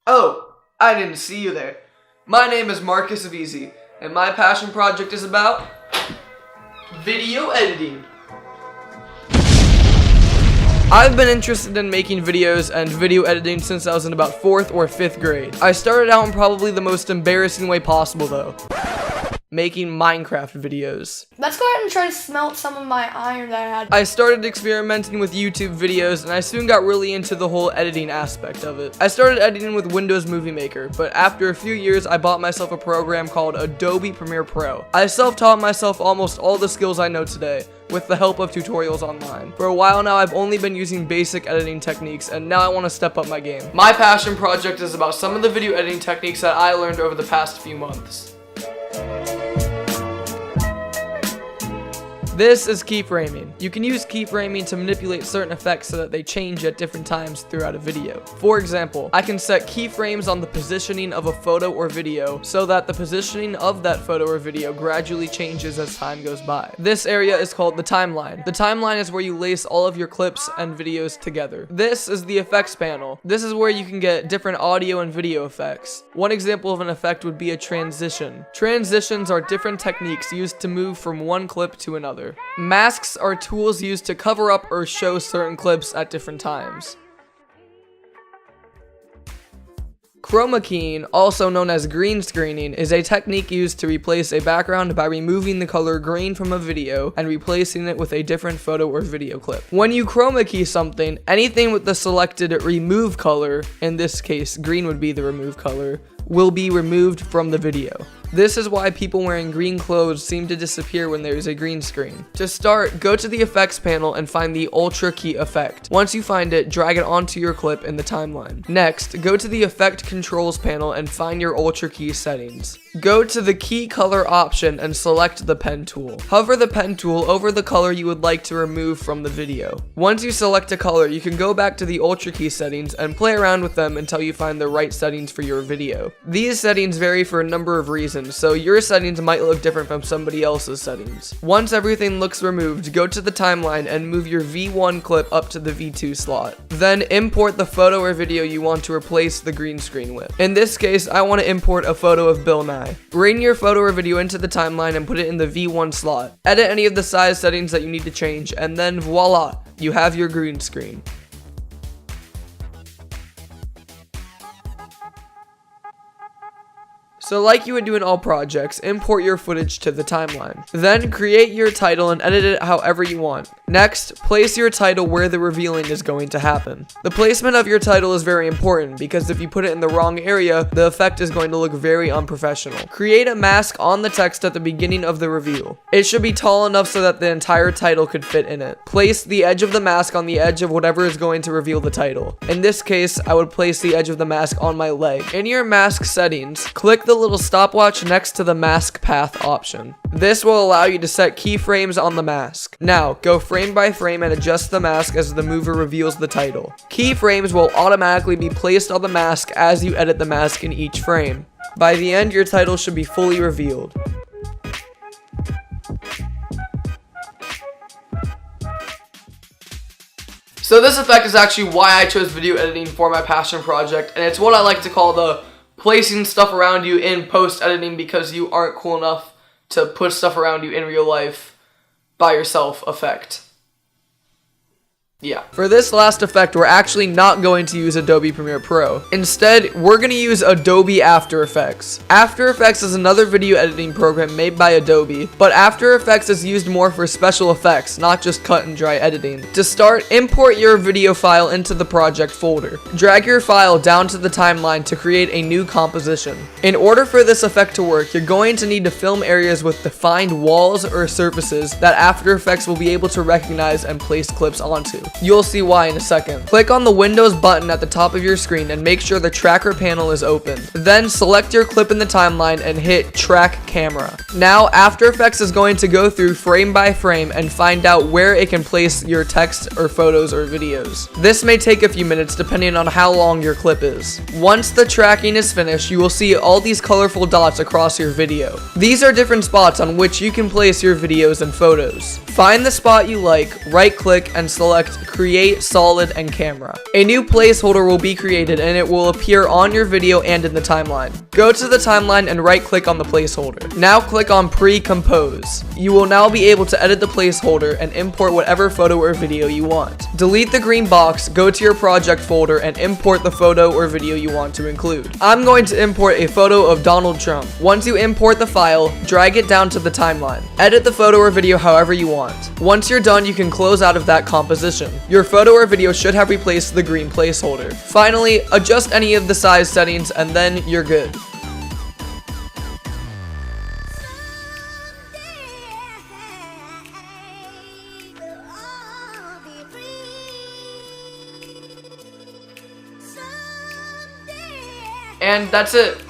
Oh, I didn't see you there. My name is Marcus Veazie, and my passion project is about video editing. I've been interested in making videos and video editing since I was in about 4th or 5th grade. I started out in probably the most embarrassing way possible though. Making Minecraft videos. Let's go ahead and try to smelt some of my iron that I had. I started experimenting with YouTube videos and I soon got really into the whole editing aspect of it. I started editing with Windows Movie Maker, but after a few years I bought myself a program called Adobe Premiere Pro. I self-taught myself almost all the skills I know today, with the help of tutorials online. For a while now, I've only been using basic editing techniques, and now I want to step up my game. My passion project is about some of the video editing techniques that I learned over the past few months. This is keyframing. You can use keyframing to manipulate certain effects so that they change at different times throughout a video. For example, I can set keyframes on the positioning of a photo or video so that the positioning of that photo or video gradually changes as time goes by. This area is called the timeline. The timeline is where you lace all of your clips and videos together. This is the effects panel. This is where you can get different audio and video effects. One example of an effect would be a transition. Transitions are different techniques used to move from one clip to another. Masks are tools used to cover up or show certain clips at different times. Chroma keying, also known as green screening, is a technique used to replace a background by removing the color green from a video and replacing it with a different photo or video clip. When you chroma key something, anything with the selected remove color, in this case green would be the remove color, will be removed from the video. This is why people wearing green clothes seem to disappear when there is a green screen. To start, go to the effects panel and find the Ultra Key effect. Once you find it, drag it onto your clip in the timeline. Next, go to the Effect Controls panel and find your Ultra Key settings. Go to the Key Color option and select the pen tool. Hover the pen tool over the color you would like to remove from the video. Once you select a color, you can go back to the Ultra Key settings and play around with them until you find the right settings for your video. These settings vary for a number of reasons, so your settings might look different from somebody else's settings. Once everything looks removed, go to the timeline and move your V1 clip up to the V2 slot. Then import the photo or video you want to replace the green screen with. In this case, I want to import a photo of Bill Nye. Bring your photo or video into the timeline and put it in the V1 slot. Edit any of the size settings that you need to change, and then voila, you have your green screen. So like you would do in all projects, import your footage to the timeline. Then create your title and edit it however you want. Next, place your title where the revealing is going to happen. The placement of your title is very important because if you put it in the wrong area, the effect is going to look very unprofessional. Create a mask on the text at the beginning of the reveal. It should be tall enough so that the entire title could fit in it. Place the edge of the mask on the edge of whatever is going to reveal the title. In this case, I would place the edge of the mask on my leg. In your mask settings, click the little stopwatch next to the mask path option. This will allow you to set keyframes on the mask. Now, go frame by frame and adjust the mask as the mover reveals the title. Keyframes will automatically be placed on the mask as you edit the mask in each frame. By the end, your title should be fully revealed. So this effect is actually why I chose video editing for my passion project, and it's what I like to call the placing stuff around you in post-editing because you aren't cool enough to put stuff around you in real life by yourself effect. Yeah. For this last effect, we're actually not going to use Adobe Premiere Pro. Instead, we're going to use Adobe After Effects. After Effects is another video editing program made by Adobe, but After Effects is used more for special effects, not just cut and dry editing. To start, import your video file into the project folder. Drag your file down to the timeline to create a new composition. In order for this effect to work, you're going to need to film areas with defined walls or surfaces that After Effects will be able to recognize and place clips onto. You'll see why in a second. Click on the Windows button at the top of your screen and make sure the tracker panel is open. Then select your clip in the timeline and hit Track Camera. Now After Effects is going to go through frame by frame and find out where it can place your text or photos or videos. This may take a few minutes depending on how long your clip is. Once the tracking is finished, you will see all these colorful dots across your video. These are different spots on which you can place your videos and photos. Find the spot you like, right click and select Create, Solid, and Camera. A new placeholder will be created and it will appear on your video and in the timeline. Go to the timeline and right click on the placeholder. Now click on Pre-Compose. You will now be able to edit the placeholder and import whatever photo or video you want. Delete the green box, go to your project folder, and import the photo or video you want to include. I'm going to import a photo of Donald Trump. Once you import the file, drag it down to the timeline. Edit the photo or video however you want. Once you're done, you can close out of that composition. Your photo or video should have replaced the green placeholder. Finally, adjust any of the size settings and then you're good. And that's it.